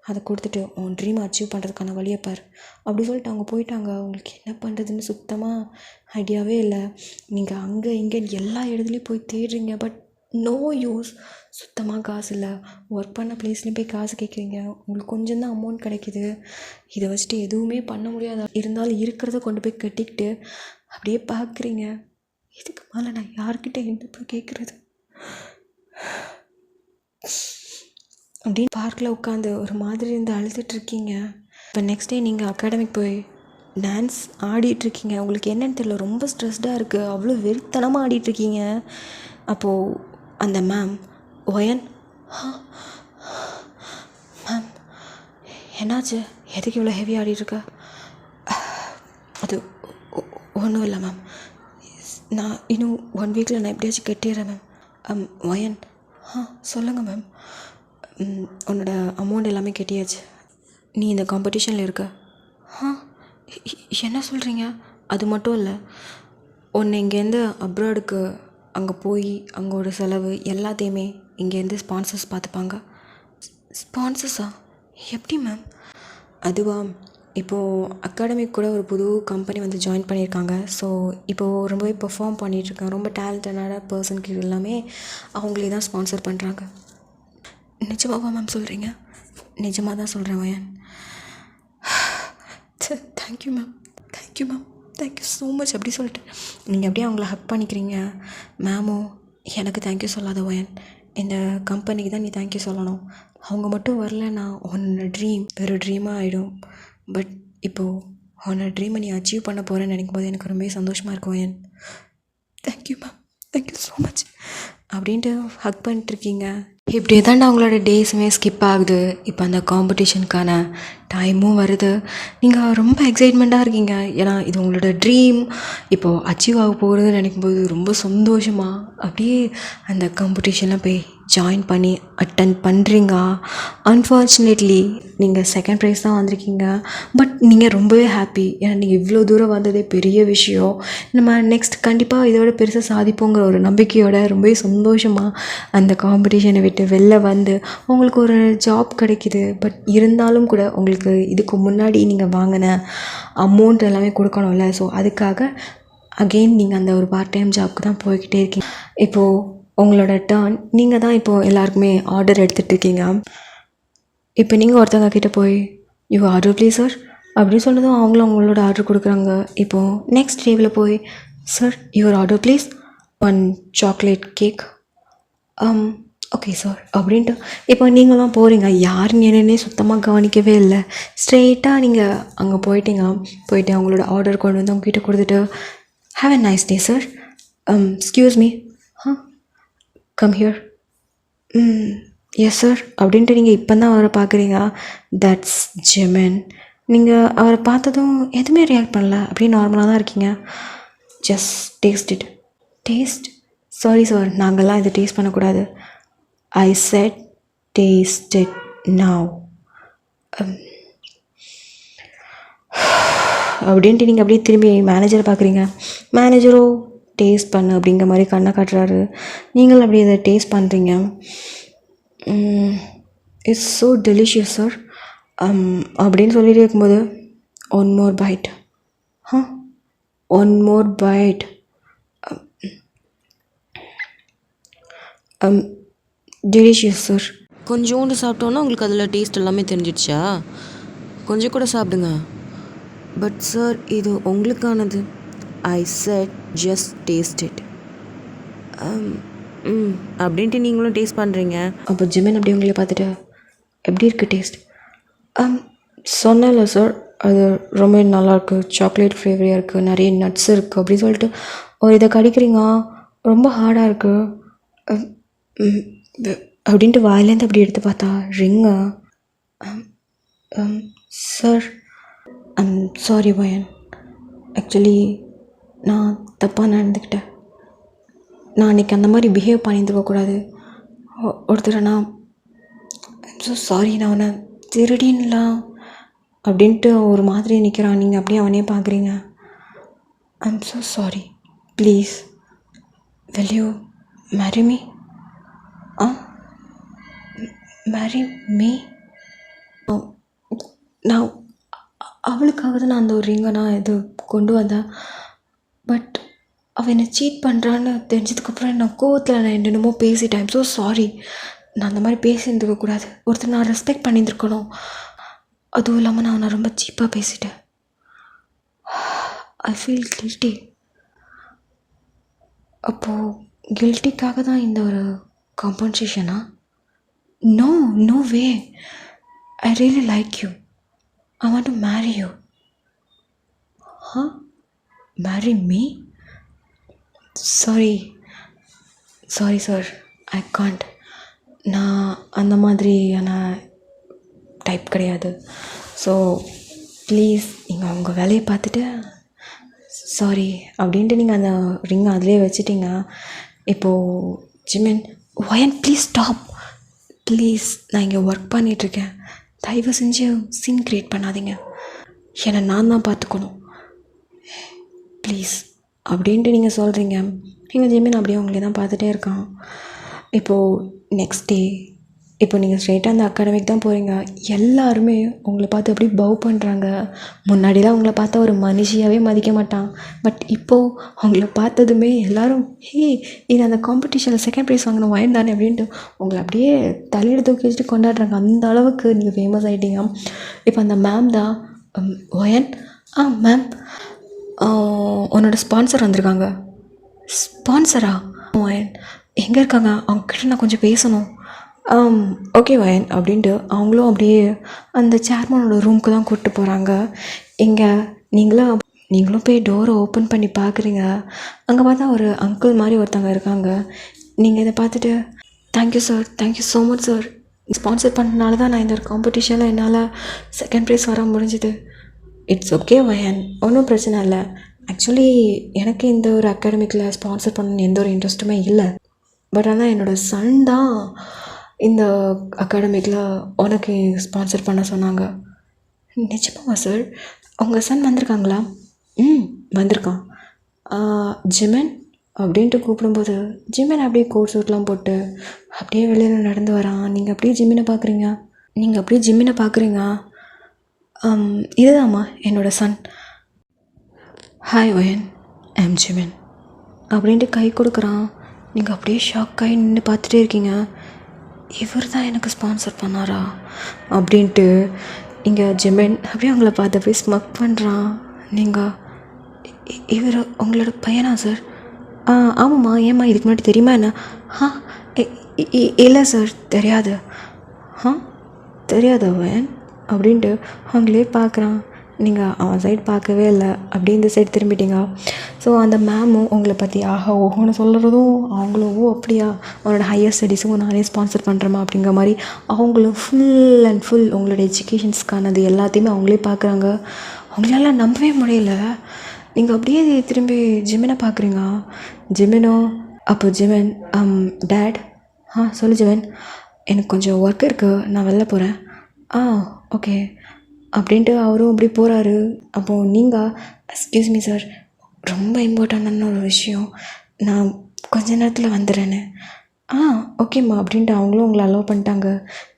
அதை கொடுத்துட்டு உன் ட்ரீமை அச்சீவ் பண்ணுறதுக்கான வழியை பார் அப்படி சொல்லிட்டு அவங்க போயிட்டாங்க. அவங்களுக்கு என்ன பண்ணுறதுன்னு சுத்தமாக ஐடியாவே இல்லை. நீங்கள் அங்கே இங்கே எல்லா இடத்துலையும் போய் தேடுறீங்க, பட் நோ யூஸ். சுத்தமாக காசு இல்லை. ஒர்க் பண்ண ப்ளேஸ்லேயும் போய் காசு கேட்குறீங்க, உங்களுக்கு கொஞ்சம் தான் அமௌண்ட் கிடைக்கிது. இதை வச்சுட்டு எதுவுமே பண்ண முடியாது. இருந்தாலும் இருக்கிறத கொண்டு போய் கட்டிக்கிட்டு அப்படியே பார்க்குறீங்க. இதுக்கு மேலே நான் யார்கிட்ட என்ன போய் கேட்குறது அப்படின்னு பார்க்கில் உட்காந்து ஒரு மாதிரி இருந்து அழுதுட்ருக்கீங்க. இப்போ நெக்ஸ்ட் டே நீங்கள் அகாடமிக் போய் டான்ஸ் ஆடிட்டுருக்கீங்க. உங்களுக்கு என்னென்னு தெரியல, ரொம்ப ஸ்ட்ரெஸ்டாக இருக்குது. அவ்வளோ வெறித்தனமாக ஆடிட்டுருக்கீங்க. அப்போது அந்த மேம் ஒயன் மேம் என்னாச்சு, எதுக்கு இவ்வளோ ஹெவி ஆடிட்டுருக்க? அது ஒன்றும் இல்லை மேம், நான் இன்னும் 1 வீக்கில் நான் எப்படியாச்சும் கட்டிடுறேன் மேம். ஒயன் சொல்லுங்கள் மேம். உன்னோட அமௌண்ட் எல்லாமே கட்டியாச்சு. நீ இந்த காம்படிஷனில் இருக்க. என்ன சொல்கிறீங்க? அது மட்டும் இல்லை, உன்னை இங்கேருந்து அப்ராடுக்கு அங்கே போய் அங்கோட செலவு எல்லாத்தையுமே இங்கேருந்து ஸ்பான்சர்ஸ் பார்த்துப்பாங்க. ஸ்பான்சர்ஸா? எப்படி மேம்? அதுவா, இப்போது அகாடமிக் கூட ஒரு புது கம்பெனி வந்து ஜாயின் பண்ணியிருக்காங்க. ஸோ இப்போது ரொம்பவே பெர்ஃபார்ம் பண்ணிகிட்ருக்காங்க. ரொம்ப டேலண்டடான பர்சனுக்கு எல்லாமே அவங்களே தான் ஸ்பான்சர் பண்ணுறாங்க. நிஜமாவா மேம் சொல்கிறீங்க? நிஜமாக தான் சொல்கிறேன் வயன். Thank you ma'am, thank you ma'am, thank you so much அப்படி சொல்லிட்டு நீங்கள் அப்படியே அவங்கள ஹக் பண்ணிக்கிறீங்க. மேமும் எனக்கு தேங்க்யூ சொல்லாத வயன், இந்த கம்பெனிக்கு தான் நீ தேங்க்யூ சொல்லணும். அவங்க மட்டும் வரலன்னா உன்னோட ட்ரீம் வேறு ட்ரீமாக ஆகிடும். பட் இப்போது உன்னோட ட்ரீமை நீ அச்சீவ் பண்ண போகிறேன்னு நினைக்கும் போது எனக்கு ரொம்ப சந்தோஷமாக இருக்கும் வயன். Thank you ma'am, thank you so much அப்படின்ட்டு ஹக் பண்ணிட்டுருக்கீங்க. இப்படியே தாண்டா அவங்களோட டேஸுமே ஸ்கிப் ஆகுது. இப்போ அந்த காம்படிஷனுக்கான டைமும் வருது. நீங்கள் ரொம்ப எக்ஸைட்மெண்ட்டாக இருக்கீங்க. ஏன்னா இது உங்களோட ட்ரீம் இப்போது அச்சீவ் ஆக போகிறதுன்னு நினைக்கும்போது ரொம்ப சந்தோஷமாக அப்படியே அந்த காம்படிஷனில் போய் ஜாயின் பண்ணி அட்டன் பண்ணுறீங்க. அன்ஃபார்ச்சுனேட்லி நீங்கள் செகண்ட் ப்ரைஸ் தான் வந்திருக்கீங்க. பட் நீங்கள் ரொம்பவே ஹாப்பி. ஏன்னா நீங்கள் இவ்வளோ தூரம் வந்ததே பெரிய விஷயம். நம்ம நெக்ஸ்ட் கண்டிப்பாக இதோட பெருசாக சாதிப்போங்கிற ஒரு நம்பிக்கையோட ரொம்பவே சந்தோஷமாக அந்த காம்படிஷனை விட்டு வெளில வந்து உங்களுக்கு ஒரு ஜாப் கிடைக்கிது. பட் இருந்தாலும் கூட உங்களுக்கு இதுக்கு முன்னாடி நீங்கள் வாங்கின அமௌண்ட் எல்லாமே கொடுக்கணும்ல. ஸோ அதுக்காக அகெயின் நீங்கள் அந்த ஒரு பார்ட் டைம் ஜாப்க்கு தான் போய்கிட்டே இருக்கீங்க. இப்போது உங்களோட டர்ன். நீங்கள் தான் இப்போது எல்லாருக்குமே ஆர்டர் எடுத்துகிட்டு இருக்கீங்க. இப்போ நீங்கள் ஒருத்தவங்க கிட்டே போய் யூ ஆர்டர் ப்ளீஸ் சார் அப்படின்னு சொன்னதும் அவங்களும் அவங்களோட ஆர்டர் கொடுக்குறாங்க. இப்போது நெக்ஸ்ட் டேவில் போய் sir your order please 1 chocolate cake. Okay sir அப்படின்ட்டு இப்போ நீங்களாம் போகிறீங்க, யாருன்னு என்னன்னே சுத்தமாக கவனிக்கவே இல்லை. ஸ்ட்ரெயிட்டாக நீங்கள் அங்கே போயிட்டு அவங்களோட ஆர்டர் கொண்டு வந்து அவங்ககிட்ட கொடுத்துட்டு have a nice day sir, excuse me, come here, yes sir அப்படின்ட்டு நீங்கள் இப்போ தான் அவரை பார்க்குறீங்க. தட்ஸ் ஜெமன். நீங்கள் அவரை பார்த்ததும் எதுவுமே ரியாக்ட் பண்ணல, அப்படியே நார்மலாக தான் இருக்கீங்க. Just taste it. Taste? Sorry sir, நாங்கள்லாம் இதை டேஸ்ட் பண்ணக்கூடாது. I said taste it now. அப்படின்ட்டு நீங்கள் அப்படியே திரும்பி மேனேஜரை பார்க்குறீங்க. மேனேஜரோ டேஸ்ட் பண்ணு அப்படிங்கிற மாதிரி கண்ணை காட்டுறாரு. நீங்களும் அப்படியே இதை டேஸ்ட் பண்ணுறீங்க. இட்ஸ் ஸோ டெலிஷியஸ் சார் அப்படின்னு சொல்லிட்டு இருக்கும்போது one more byte, one more byte. Delicious sir. கொஞ்சோண்டு சாப்பிட்டோன்னா உங்களுக்கு அதில் டேஸ்ட் எல்லாமே தெரிஞ்சிடுச்சா? கொஞ்சம் கூட சாப்பிடுங்க. பட் சார், இது உங்களுக்கானது. I said just taste it. அப்படின்ட்டு நீங்களும் டேஸ்ட் பண்ணுறீங்க. அப்போ ஜிமின் அப்படி உங்களை பார்த்துட்டு எப்படி இருக்குது டேஸ்ட்? சொன்னல சார், அது ரொம்ப நல்லாயிருக்கு, சாக்லேட் ஃப்ளேவரியாக இருக்குது, நிறைய நட்ஸ் இருக்குது அப்படின்னு சொல்லிட்டு ஒரு இதை கடிக்கிறீங்க, ரொம்ப ஹார்டாக இருக்குது அப்படின்ட்டு வாயிலேருந்து அப்படி எடுத்து பார்த்தா ரிங்கா. சார், ஐம் சாரி பயன், ஆக்சுவலி நான் தப்பாக நடந்துக்கிட்டேன். நான் அன்றைக்கி அந்த மாதிரி பிஹேவ் பண்ணியிருந்துருக்கக்கூடாது. ஒருத்தரை நான் ஸோ சாரி, நான் அவனை திருடின்லாம் அப்படின்ட்டு ஒரு மாதிரி நிற்கிறான். நீங்கள் அப்படியே அவனே பார்க்குறீங்க. I'm so sorry, please will you marry me? Marry me? நான் அவளுக்காக தான் நான் அந்த ஒரு ரிங்கை நான் இது கொண்டு வந்தேன். பட் அவள் என்னை சீட் பண்ணுறான்னு தெரிஞ்சதுக்கப்புறம் நான் கோவத்தில் நான் என்னென்னமோ பேசிட்டேன். ஸோ சாரி, நான் அந்த மாதிரி பேசியிருந்துருக்கக்கூடாது. ஒருத்தர் நான் ரெஸ்பெக்ட் பண்ணியிருந்துருக்கணும். அதுவும் இல்லாமல் நான் அவனை ரொம்ப சீப்பாக பேசிட்டேன். I feel guilty. அப்போது கில்ட்டிக்காக தான் இந்த ஒரு காம்பன்சேஷனா? No, no way. I really like you. I want to marry you. Marry me? Sorry sir, I can't. நான் அந்த மாதிரியான டைப் கிடையாது. ஸோ ப்ளீஸ் நீங்கள் உங்கள் வேலையை பார்த்துட்டு சாரி அப்படின்ட்டு நீங்கள் அந்த ரிங்கை அதிலே வச்சுட்டிங்க. இப்போது Jimin, wine please stop, please, நான் இங்கே ஒர்க் பண்ணிகிட்ருக்கேன், தயவு செஞ்சு சீன் க்ரியேட் பண்ணாதீங்க, என்னை நான் தான் பார்த்துக்கணும், ப்ளீஸ் அப்படின்ட்டு நீங்கள் சொல்கிறீங்க. நீங்கள் ஜிமின் அப்படியே உங்களே தான் பார்த்துட்டே இருக்கான். இப்போது நெக்ஸ்ட் டே இப்போ நீங்கள் ஸ்ட்ரெயிட்டாக அந்த அகாடமிக்கு தான் போகிறீங்க. எல்லாருமே உங்களை பார்த்து அப்படி பவ் பண்ணுறாங்க. முன்னாடிலாம் உங்களை பார்த்தா ஒரு மனுஷியாகவே மதிக்க மாட்டான். பட் இப்போது அவங்கள பார்த்ததுமே எல்லோரும் இது அந்த காம்படிஷனில் செகண்ட் ப்ரைஸ் வாங்கின ஒயன் தானே அப்படின்ட்டு உங்களை அப்படியே தலையில் தூக்கி வச்சுட்டு கொண்டாடுறாங்க. அந்த அளவுக்கு நீங்கள் ஃபேமஸ் ஆகிட்டீங்க. இப்போ அந்த மேம் தான் ஒயன், மேம் உன்னோட ஸ்பான்சர் வந்திருக்காங்க. ஸ்பான்சரா? ஒயன் எங்கே இருக்காங்க? அவங்கக்கிட்ட நான் கொஞ்சம் பேசணும். ஓகே வயன் அப்படின்ட்டு அவங்களும் அப்படியே அந்த சேர்மனோட ரூமுக்கு தான் கூப்பிட்டு போகிறாங்க. இங்கே நீங்களும் போய் டோரை ஓப்பன் பண்ணி பார்க்குறீங்க. அங்கே பார்த்தா ஒரு அங்கிள் மாதிரி ஒருத்தவங்க இருக்காங்க. நீங்கள் இதை பார்த்துட்டு thank you sir, thank you so much sir, sponsor பண்ணனால தான் நான் இந்த ஒரு காம்படிஷனில் என்னால் செகண்ட் ப்ரைஸ் வர முடிஞ்சுது. இட்ஸ் ஓகே வயன், ஒன்றும் பிரச்சனை இல்லை. ஆக்சுவலி எனக்கு இந்த ஒரு அகாடமிக்கில் ஸ்பான்சர் பண்ண எந்த ஒரு இன்ட்ரெஸ்ட்டுமே இல்லை. பட் ஆனால் என்னோடய சன் தான் இந்த அகாடமிக்கில் உனக்கு ஸ்பான்சர் பண்ண சொன்னாங்க. நிஜமாவா சார்? உங்கள் சன் வந்திருக்காங்களா? வந்திருக்கான். ஜிமன் அப்படின்ட்டு கூப்பிடும்போது ஜிமன் அப்படியே கோட் சூட்லாம் போட்டு அப்படியே வெளியில் நடந்து வரான். நீங்கள் அப்படியே ஜிம்மினை பார்க்குறீங்க. இதுதாம்மா என்னோடய சன். ஹாய் ஒயன், ஐம் ஜிமன் அப்படின்ட்டு கை கொடுக்குறான். நீங்கள் அப்படியே ஷாக்காகி நின்று பார்த்துட்டே இருக்கீங்க. இவர் தான் எனக்கு ஸ்பான்சர் பண்ணாரா அப்படின்ட்டு. இங்கே ஜிமின் அப்படியே அவங்கள பார்த்து அப்படியே ஸ்மக் பண்ணுறான். நீங்கள் இவர் உங்களோட பையனா சார்? ஆமாம்மா, ஏம்மா இதுக்கு முன்னாடி தெரியுமா என்ன? ஆ இல்லை சார், தெரியாது. ஆ தெரியாது அவன் அப்படின்ட்டு அவங்களே பார்க்குறான். நீங்கள் அவன் சைடு பார்க்கவே இல்லை, அப்படியே இந்த சைடு திரும்பிட்டீங்க. ஸோ அந்த மேமும் உங்களை பற்றி ஆஹா ஓஹோன்னு சொல்கிறதும் அவங்களும் ஓ அப்படியா அவனோட ஹையர் ஸ்டடீஸும் நானே ஸ்பான்சர் பண்ணுறேம்மா அப்படிங்கிற மாதிரி அவங்களும் ஃபுல் அண்ட் ஃபுல் உங்களோட எஜுகேஷன்ஸ்க்கானது எல்லாத்தையுமே அவங்களே பார்க்குறாங்க. அவங்களால நம்பவே முடியல. நீங்கள் அப்படியே திரும்பி ஜிமினை பார்க்குறீங்க. ஜிமினோ அப்போ ஜிமின் டேட் சொல்லு ஜிமின், எனக்கு கொஞ்சம் ஒர்க் இருக்குது, நான் வெளில போகிறேன். ஓகே அப்படின்ட்டு அவரும் அப்படி போகிறாரு. அப்போது நீங்கள் எக்ஸ்கியூஸ் மீ சார், ரொம்ப இம்பார்ட்டண்டான ஒரு விஷயம், நான் கொஞ்ச நேரத்தில் வந்துடுறேன்னு. ஓகேம்மா அப்படின்ட்டு அவங்களும் உங்களை அலோவ் பண்ணிட்டாங்க.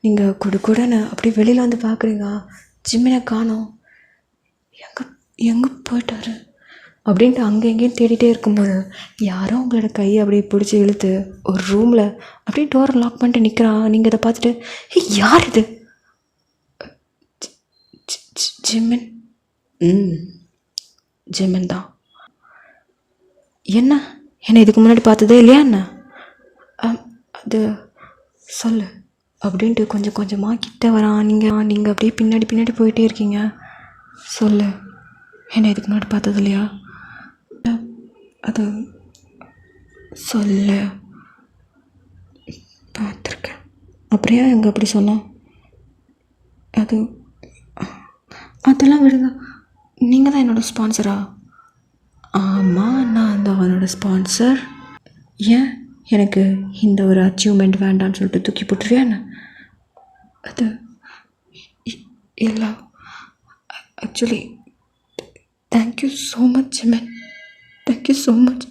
நீங்கள் கூடன்னு அப்படி வெளியில் வந்து பார்க்குறீங்க. ஜிம்மினை காணோம். எங்கே போயிட்டாரு அப்படின்ட்டு அங்கே எங்கேயும் தேடிட்டே இருக்கும்போது யாரோ உங்களோட கையை அப்படியே பிடிச்சி இழுத்து ஒரு ரூமில் அப்படியே டோரை லாக் பண்ணிட்டு நிற்கிறான். நீங்கள் இதை பார்த்துட்டு யார் இது? ஜிமின். ஜிமின் தான். என்ன இதுக்கு முன்னாடி பார்த்ததே இல்லையா என்ன? அது சொல்லு அப்படின்ட்டு கொஞ்சம் கொஞ்சமாக கிட்ட வரான். நீங்கள் அப்படியே பின்னாடி போயிட்டே இருக்கீங்க. சொல்லு, என்ன இதுக்கு முன்னாடி பார்த்தது இல்லையா? அது சொல்லு. பார்த்துருக்கேன். அப்படியே எங்கே அப்படி சொன்னான்? அதெல்லாம் விடுங்க, நீங்கள் தான் என்னோடய ஸ்பான்சரா? ஆமாம், நான் தான் அவனோட ஸ்பான்சர். ஏன் எனக்கு இந்த ஒரு அச்சீவ்மெண்ட் வேண்டான்னு சொல்லிட்டு தூக்கி போட்டுருவியா என்ன? அது இல்லை, actually thank you so much Jimin, thank you so much.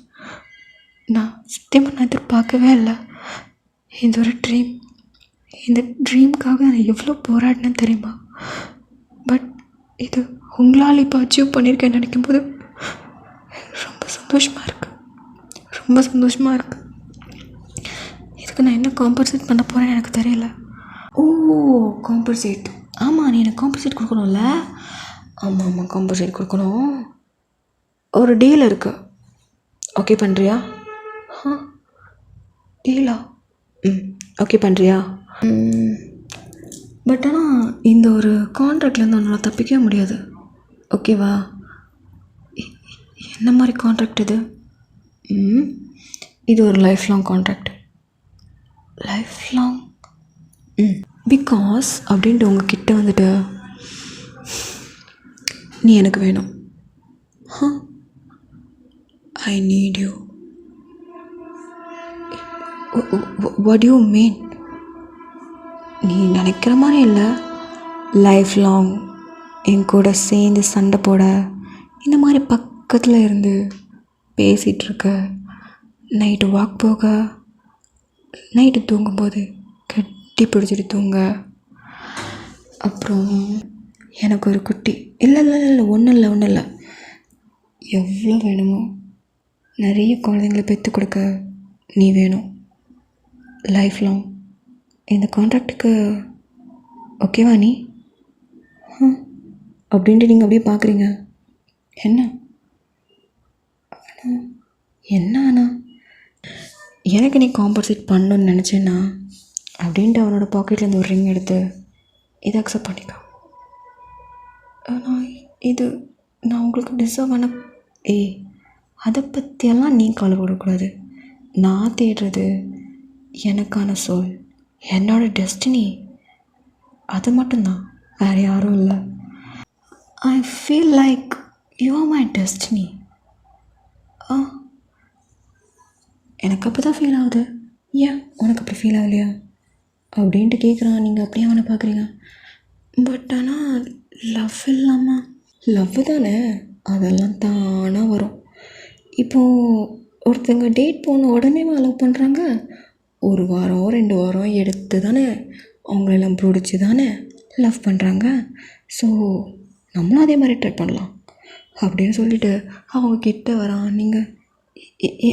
நான் சத்தியமாக எதிர்பார்க்கவே இல்லை. இந்த ஒரு ட்ரீம், இந்த ட்ரீம்காக நான் எவ்வளோ போராடினேன்னு தெரியுமா? பட் இது உங்களால் இப்போ அச்சீவ் பண்ணியிருக்கேன்னு நினைக்கும் போது ரொம்ப சந்தோஷமாக இருக்குது. இதுக்கு நான் என்ன காம்பன்சேட் பண்ண போகிறேன்னு எனக்கு தெரியல. காம்பன்சேட், ஆமாம், நீ எனக்கு காம்பன்சேட் கொடுக்கணும்ல? ஆமாம், காம்பன்சேட் கொடுக்கணும். ஒரு டீல் இருக்குது, ஓகே பண்ணுறியா? டீலா? ஓகே பண்ணுறியா? பட் ஆனால் இந்த ஒரு கான்ட்ராக்ட்லேருந்து உன்னால் தப்பிக்கவே முடியாது, ஓகேவா? என்ன மாதிரி கான்ட்ராக்ட் இது? இது ஒரு life long contract. Life long? Because அப்படின்ட்டு உங்ககிட்ட வந்துட்டு நீ எனக்கு வேணும். I need you. What you mean? நீ நினைக்கிற மாதிரி இல்லை. லைஃப் லாங் என் கூட சேர்ந்து சண்டை போட, இந்த மாதிரி பக்கத்தில் இருந்து பேசிகிட்ருக்க, நைட்டு வாக் போக, நைட்டு தூங்கும்போது கட்டி பிடிச்சிட்டு தூங்க, அப்புறம் எனக்கு ஒரு குட்டி இல்லை ஒன்றும் இல்லை எவ்வளோ வேணுமோ நிறைய குழந்தைங்களை பெற்று கொடுக்க நீ வேணும். லைஃப் லாங் இந்த கான்ட்ராக்டுக்கு ஓகேவா நீ? அப்படின்ட்டு நீங்கள் அப்படியே பார்க்குறீங்க. என்ன ஆனால் எனக்கு நீ காம்பன்சேட் பண்ணணுன்னு நினச்சேன்னா அப்படின்ட்டு அவனோட பாக்கெட்லேருந்து ஒரு ரிங் எடுத்து இதை அக்செப்ட் பண்ணிக்கோ. ஆனால் இது நான் உங்களுக்கு டிசர்வ் பண்ண அதை பற்றியெல்லாம் நீ கவலைப்படக்கூடாது. நான் தேடுறது எனக்கான சோல், என்னோடய டெஸ்டினி, அது மட்டும்தான், வேறு யாரும் இல்லை. I feel like you are my destiny. எனக்கு அப்போ தான் ஃபீல் ஆகுது. ஏன் உனக்கு அப்படி ஃபீல் ஆகலையா அப்படின்ட்டு கேட்குறான். நீங்கள் அப்படியே அவனை பார்க்குறீங்க. பட் ஆனால் லவ் இல்லாமல், லவ் தானே, அதெல்லாம் தானாக வரும். இப்போது ஒருத்தங்க டேட் போன உடனே லவ் பண்ணுறாங்க. 1 வாரம் 2 வாரம் எடுத்து தானே அவங்களெல்லாம் பிடிச்சி தானே லவ் பண்ணுறாங்க. ஸோ நம்மளும் அதே மாதிரி ட்ரை பண்ணலாம் அப்படின்னு சொல்லிவிட்டு அவங்க கிட்ட வரான். நீங்கள்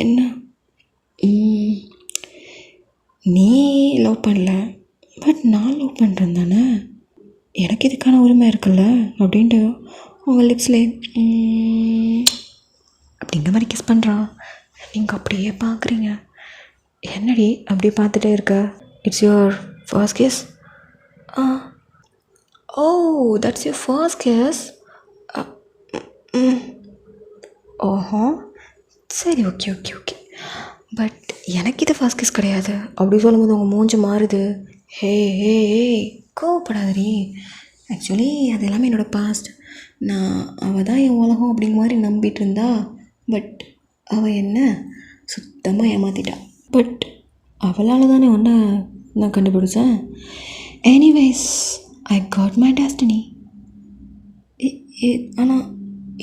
என்ன, நீ லவ் பண்ணல, பட் நான் லவ் பண்ணுறேன் தானே, எனக்கு இதுக்கான உரிமை இருக்குல்ல அப்படின்ட்டு அவங்க லிப்ஸ்லேயே அப்படிங்கிற மாதிரி கிஸ் பண்ணுறான். நீங்கள் அப்படியே பார்க்குறீங்க. என்னடி அப்படியே பார்த்துட்டே இருக்க? It's your first kiss? ஆ. Oh, that's your first kiss. ஓஹோ, சரி, ஓகே ஓகே ஓகே. பட் எனக்கு இது ஃபர்ஸ்ட் கிஸ் கிடையாது. அப்படி சொல்லும்போது உங்கள் மூஞ்சி மாறுது. ஹே ஹே ஹே, கோவப்படாதடி. ஆக்சுவலி அது எல்லாமே என்னோடய பாஸ்ட். நான் அவள் தான் என் உலகம் அப்படிங்கிற மாதிரி நம்பிட்டு இருந்தா. பட் அவள் என்ன சுத்தமாக ஏமாற்றிட்டா. பட் அவளால் தானே ஒன்று நான் கண்டுபிடிச்சேன். Anyways, I got my destiny. ஆனால்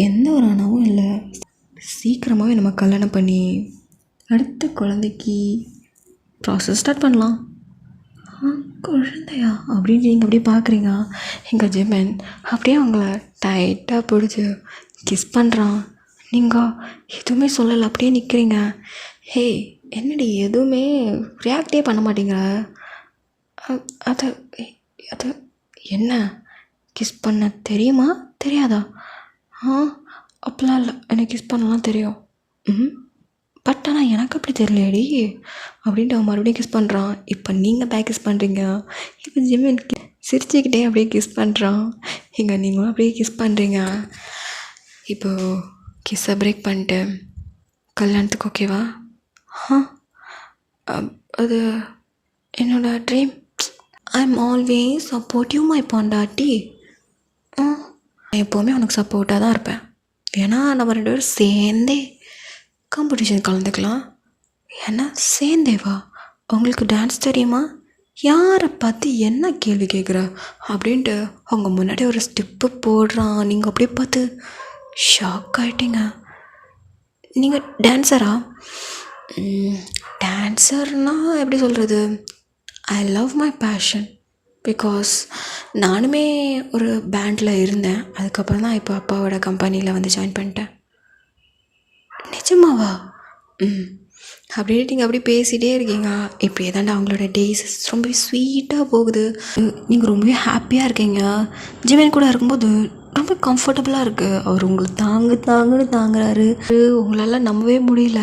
எந்த ஒரு ஆனாவும் இல்லை, சீக்கிரமாகவே நம்ம கல்யாணம் பண்ணி அடுத்த குழந்தைக்கு ப்ராசஸ் ஸ்டார்ட் பண்ணலாம். குழந்தையா அப்படின்னு நீங்கள் அப்படியே பார்க்குறீங்க. எங்கள் ஜிமன் அப்படியே அவங்கள டைட்டாக பிடிச்சி கிஸ் பண்ணுறான். நீங்கள் எதுவுமே சொல்லலை, அப்படியே நிற்கிறீங்க. ஹே, என்னடி எதுவுமே ரியாக்டே பண்ண மாட்டேங்கிற? அது அது என்ன கிஸ் பண்ண தெரியுமா தெரியாதா? அப்படிலாம் இல்லை, எனக்கு கிஸ் பண்ணலாம் தெரியும். பட் ஆனால் எனக்கு அப்படி தெரியலையடி அப்படின்ட்டு அவன் மறுபடியும் கிஸ் பண்ணுறான். இப்போ நீங்கள் பேக் கிஸ் பண்ணுறீங்க. இப்போ ஜிமின் சிரிச்சுக்கிட்டே அப்படியே கிஸ் பண்ணுறான். இங்கே நீங்களும் அப்படியே கிஸ் பண்ணுறீங்க. இப்போது கிஸ்ஸை பிரேக் பண்ணிட்டு கல்யாணத்துக்கு ஓகேவா? அது என்னோட dream. I am always supportive my பொண்டாட்டி. நான் எப்போவுமே உனக்கு சப்போர்ட்டாக தான் இருப்பேன். ஏன்னா நம்ம 2 பேரும் சேர்ந்தே காம்படிஷன் கலந்துக்கலாம். ஏன்னா சேர்ந்தேவா? உங்களுக்கு டான்ஸ் தெரியுமா? யாரை பார்த்து என்ன கேள்வி கேட்குற அப்படின்ட்டு அவங்க முன்னாடி ஒரு ஸ்டெப்பு போடுறான். நீங்கள் அப்படியே பார்த்து ஷாக் ஆகிட்டீங்க. நீங்கள் டான்ஸரா? டான்ஸர்னால் எப்படி சொல்கிறது? I love my passion. Because நானுமே ஒரு பேண்டில் இருந்தேன். அதுக்கப்புறம் தான் இப்போ அப்பாவோட கம்பெனியில் வந்து ஜாயின் பண்ணிட்டேன். நிஜமாவா? அப்படியே நீங்கள் அப்படி பேசிகிட்டே இருக்கீங்க. இப்படியே தாண்டா அவங்களோட டேஸ் ரொம்ப ஸ்வீட்டாக போகுது. நீங்கள் ரொம்பவே ஹாப்பியாக இருக்கீங்க. ஜிவன் கூட இருக்கும்போது ரொம்ப கம்ஃபர்டபுளாக இருக்குது. அவர் உங்களை தாங்குன்னு தாங்குறாரு. உங்களால் நம்பவே முடியல.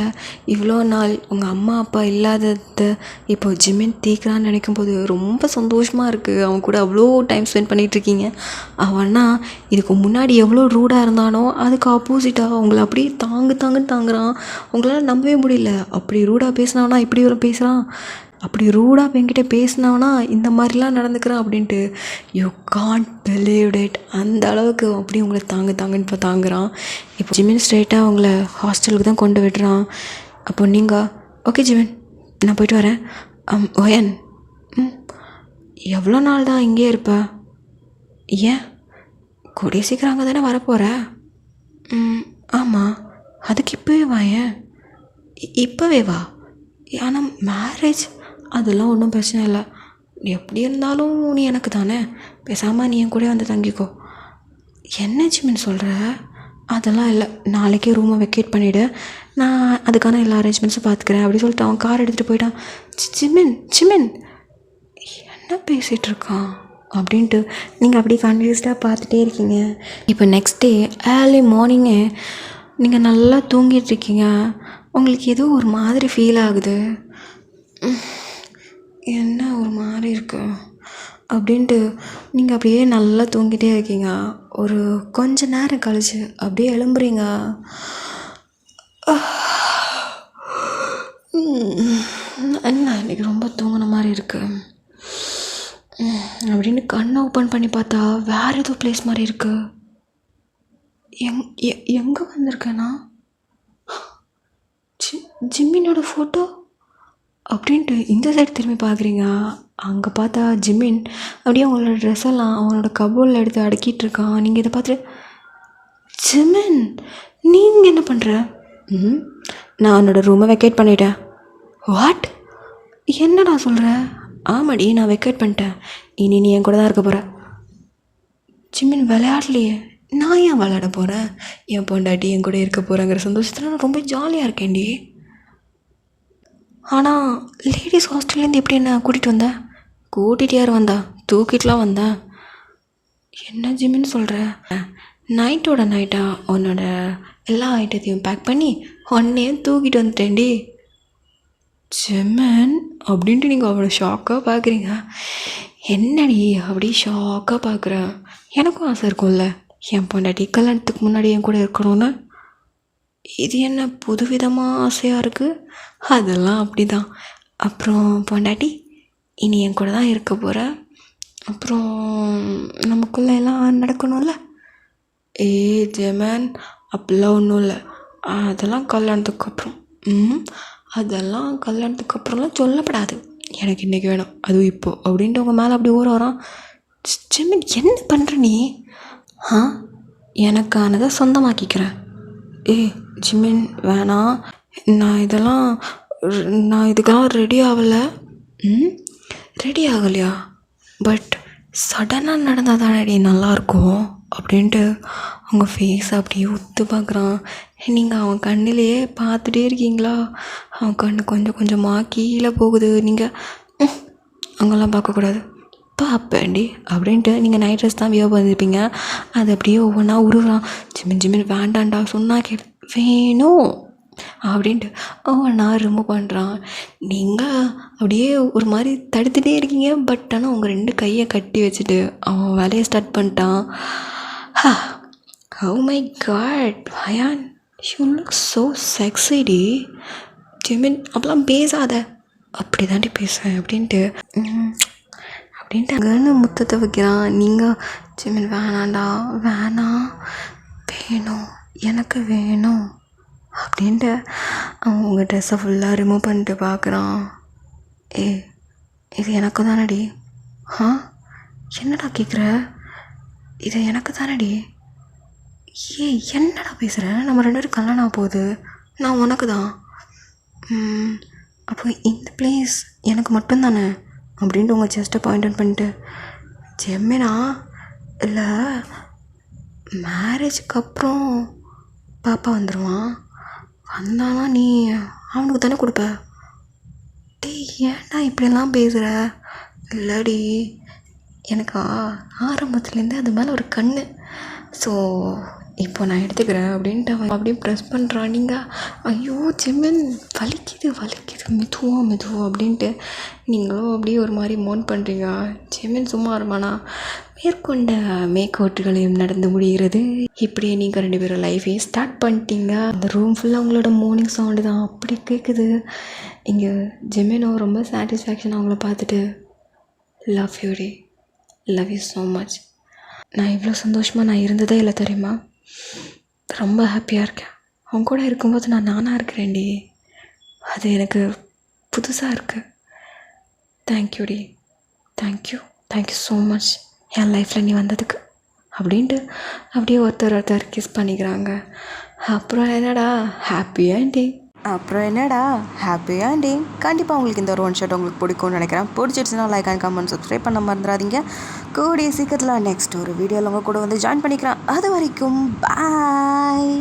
இவ்வளோ நாள் உங்கள் அம்மா அப்பா இல்லாததை இப்போ ஜிமின் தீர்க்குறான்னு நினைக்கும்போது ரொம்ப சந்தோஷமாக இருக்குது. அவன் கூட அவ்வளோ டைம் ஸ்பெண்ட் பண்ணிகிட்ருக்கீங்க. அவன்னா இதுக்கு முன்னாடி எவ்வளோ ரூடாக இருந்தானோ அதுக்கு ஆப்போசிட்டாக உங்களை அப்படியே தாங்குன்னு தாங்குறான். உங்களால் நம்பவே முடியல. அப்படி ரூடாக பேசினானா இப்படி ஒரு பேசுகிறான், அப்படி ரூடாக என்கிட்ட பேசினானா இந்த மாதிரிலாம் நடந்துக்கிறான் அப்படின்ட்டு யூ காண்ட் பிலீவ் இட். அந்த அளவுக்கு அப்படி உங்களை தாங்குன்னு இப்போ தாங்குறான். இப்போ ஜிமின் ஸ்ட்ரெயிட்டாக அவங்கள ஹாஸ்டலுக்கு தான் கொண்டு விடுறான். அப்போ நீங்கள் ஓகே ஜிமின், நான் போயிட்டு வரேன். ஓயன், எவ்வளோ நாள் தான் இங்கே இருப்ப? ஏன் கூடிய சீக்கிரம் அங்கே தானே வரப்போகிற? ஆமாம், அதுக்கு இப்போவே வா. ஏன் இப்போவே வா? ஆனால் மேரேஜ் அதெல்லாம் ஒன்றும் பிரச்சனை இல்லை. எப்படி இருந்தாலும் நீ எனக்கு தானே, பேசாமல் நீ என் கூட வந்து தங்கிக்கோ. என்ன ஜிமின் சொல்கிற? அதெல்லாம் இல்லை, நாளைக்கே ரூமை வெக்கேட் பண்ணிவிடு, நான் அதுக்கான எல்லா அரேஞ்ச்மெண்ட்ஸும் பார்த்துக்கிறேன் அப்படி சொல்லிட்டு அவன் கார் எடுத்துகிட்டு போயிட்டான். ஜிமின் என்ன பேசிகிட்டு இருக்கான் அப்படின்ட்டு நீங்கள் அப்படி கன்ஃபியூஸ்டாக பார்த்துட்டே இருக்கீங்க. இப்போ நெக்ஸ்ட் டே ஏர்லி மார்னிங்கே நீங்கள் நல்லா தூங்கிட்டுருக்கீங்க. உங்களுக்கு ஏதோ ஒரு மாதிரி ஃபீல் ஆகுது. என்ன ஒரு மாதிரி இருக்கு அப்படின்ட்டு நீங்கள் அப்படியே நல்லா தூங்கிட்டே இருக்கீங்க. ஒரு கொஞ்ச நேரம் கழிச்சு அப்படியே எழும்புறீங்க. என்ன இன்றைக்கி ரொம்ப தூங்கின மாதிரி இருக்கு அப்படின்னு கண்ணை ஓப்பன் பண்ணி பார்த்தா வேறு ஏதோ பிளேஸ் மாதிரி இருக்கு. எங்கே வந்திருக்கேன்னா ஜிம்மினோட ஃபோட்டோ அப்படின்ட்டு இந்த சைடு திரும்பி பார்க்குறீங்க. அங்கே பார்த்தா ஜிமின் அப்படியே அவங்களோட ட்ரெஸ்ஸெல்லாம் அவனோட கபோர்டில் எடுத்து அடுக்கிட்டு இருக்கான். நீங்கள் இதை பார்த்துட்டு ஜிமின் நீங்கள் என்ன பண்ணுற? நான் என்னோட ரூமை வெக்கேட் பண்ணிட்டேன். வாட்? என்னடா சொல்கிற? ஆமாடி, நான் வெக்கேட் பண்ணிட்டேன். இனி நீ என் கூட தான் இருக்க போகிற. ஜிமின் விளையாடலையே, நான் ஏன் விளையாட போகிறேன்? என் பொண்டாட்டி என் கூட இருக்க போகிறேங்கிற சந்தோஷத்தில் நான் ரொம்ப ஜாலியாக இருக்கேன்டி. ஆனால் லேடிஸ் ஹாஸ்டல்லேருந்து எப்படி என்ன கூட்டிகிட்டு வந்தேன்? கூட்டிகிட்டு யார் வந்தா? தூக்கிட்டுலாம் வந்தேன். என்ன ஜிமின்னு சொல்கிற? நைட்டோட நைட்டாக உன்னோட எல்லா ஐட்டத்தையும் பேக் பண்ணி உன்னையும் தூக்கிட்டு வந்துட்டேன்டி. ஜெமன் அப்படின்ட்டு நீங்கள் அவ்வளோ ஷாக்காக பார்க்குறீங்க. என்னடி அப்படி ஷாக்காக பார்க்குறேன்? எனக்கும் ஆசை இருக்கும்ல என் பொண்டாட்டி கல்யாணத்துக்கு முன்னாடி என் கூட இருக்கணும்னு. இது என்ன புதுவிதமாக ஆசையாக இருக்குது? அதெல்லாம் அப்படி தான். அப்புறம் பொண்டாட்டி இனி என் கூட தான் இருக்க போகிறேன். அப்புறம் நமக்குள்ளே எல்லாம் நடக்கணும்ல. ஏ ஜெமன் அப்படிலாம் ஒன்றும் இல்லை. அதெல்லாம் கல்யாணத்துக்கு அப்புறம். அதெல்லாம் கல்யாணத்துக்கு அப்புறம்லாம் சொல்லப்படாது. எனக்கு இன்றைக்கி வேணும், அதுவும் இப்போது அப்படின்ட்டு உங்கள் மேலே அப்படி ஊற வரான். ஜெமன் என்ன பண்ணுற நீ? எனக்கானதை சொந்தமாக்கிக்கிறேன். ஜிமின் வேணாம், நான் இதுக்கெல்லாம் ரெடி ஆகலை. ரெடி ஆகலையா? பட் சடனாக நடந்தால் தானடி நல்லாயிருக்கும் அப்படின்ட்டு அவங்க ஃபேஸ் அப்படியே உத்து பார்க்குறான். நீங்கள் அவன் கண்ணிலேயே பார்த்துட்டே இருக்கீங்களா? அவன் கண்ணு கொஞ்சம் கொஞ்சமாக கீழே போகுது. நீங்கள் அங்கெல்லாம் பார்க்கக்கூடாது, பார்ப்பேன்டி அப்படின்ட்டு நீங்கள் நைட் ட்ரெஸ் தான் வியோ பண்ணியிருப்பீங்க. அது அப்படியே ஒவ்வொன்றா உருவான். ஜிமின் வேண்டாண்டா சொன்னா வேணும் அப்படின்ட்டு ஒவ்வொன்றா ரிமூவ் பண்ணுறான். நீங்கள் அப்படியே ஒரு மாதிரி தடுத்துகிட்டே இருக்கீங்க. பட் ஆனால் உங்கள் 2 கையை கட்டி வச்சுட்டு அவன் வேலையை ஸ்டார்ட் பண்ணிட்டான். Oh my god, Ayan, you look so sexy டி. ஜிமின் அப்பெல்லாம் பேசாத, அப்படி தாண்டி பேசுவேன் அப்படின்ட்டு அங்கன்னு முத்தத்தை வைக்கிறான். நீங்கள் ஜிமின் வேணாண்டா, வேணாம், வேணும், எனக்கு வேணும் அப்படின்ட்டு அவன் உங்கள் ட்ரெஸ்ஸை ஃபுல்லாக ரிமூவ் பண்ணிட்டு பார்க்குறான். இது எனக்கு தானடி? என்னடா கேட்குற? இது எனக்கு தானடி? என்னடா பேசுகிற? நம்ம 2 பேரும் கல்யாணம் ஆக போகுது, நான் உனக்கு தான். அப்போ இந்த பிளேஸ் எனக்கு மட்டும்தானே அப்படின்ட்டு உங்கள் செஸ்ட்டை பாயிண்ட் அவுட் பண்ணிட்டு, ஜெமினா இல்லை மேரேஜுக்கு அப்புறம் பாப்பா வந்துடுவான், வந்தானா நீ அவனுக்கு தானே கொடுப்ப. ஏன்டா இப்படியெல்லாம் பேசுகிற? இல்லடி, எனக்கு ஆரம்பத்துலேருந்து அது மேலே ஒரு கண்ணு. ஸோ இப்போ நான் எடுத்துக்கிறேன் அப்படின்ட்டு அவன் அப்படியே ப்ரெஸ் பண்ணுறான். நீங்கள் ஐயோ ஜிமின் வலிக்குது மெதுவா அப்படின்ட்டு நீங்களும் அப்படியே ஒரு மாதிரி மோன் பண்ணுறீங்க. ஜிமின் சும்மா இருமானா? மேற்கொண்ட மேக்கவுட்டுகளையும் நடந்து முடிகிறது. இப்படியே நீங்கள் 2 பேரும் லைஃபையும் ஸ்டார்ட் பண்ணிட்டீங்க. அந்த ரூம் ஃபுல்லாக உங்களோட மார்னிங் சவுண்டு தான் அப்படி கேட்குது. இங்கே ஜிமினோ ரொம்ப சாட்டிஸ்ஃபேக்ஷன் அவங்கள பார்த்துட்டு, லவ் யூ டி, லவ் யூ ஸோ மச். நான் இவ்வளோ சந்தோஷமாக நான் இருந்ததே இல்லை தெரியுமா? ரொம்ப ஹாப்பியாக இருக்கேன். அவங்க கூட இருக்கும்போது நான் நானாக இருக்கிறேன்டி. அது எனக்கு புதுசாக இருக்குது. தேங்க்யூ டி, தேங்க்யூ ஸோ மச் என் லைஃப்பில் நீ வந்ததுக்கு அப்படின்ட்டு அப்படியே ஒருத்தர் கிஸ் பண்ணிக்கிறாங்க. அப்புறம் என்னடா ஹாப்பி என்டிங். கண்டிப்பாக உங்களுக்கு இந்த ஒரு ஒன் ஷாட் உங்களுக்கு பிடிக்கும்னு நினைக்கிறேன். பிடிச்சிடுச்சுன்னா லைக் அண்ட் கமெண்ட் சப்ஸ்கிரைப் பண்ண மறந்துடாதீங்க. கூடிய சீக்கிரத்தில் நெக்ஸ்ட் ஒரு வீடியோவில் உங்கள் கூட வந்து ஜாயின் பண்ணிக்கிறேன். அது வரைக்கும் பாய்.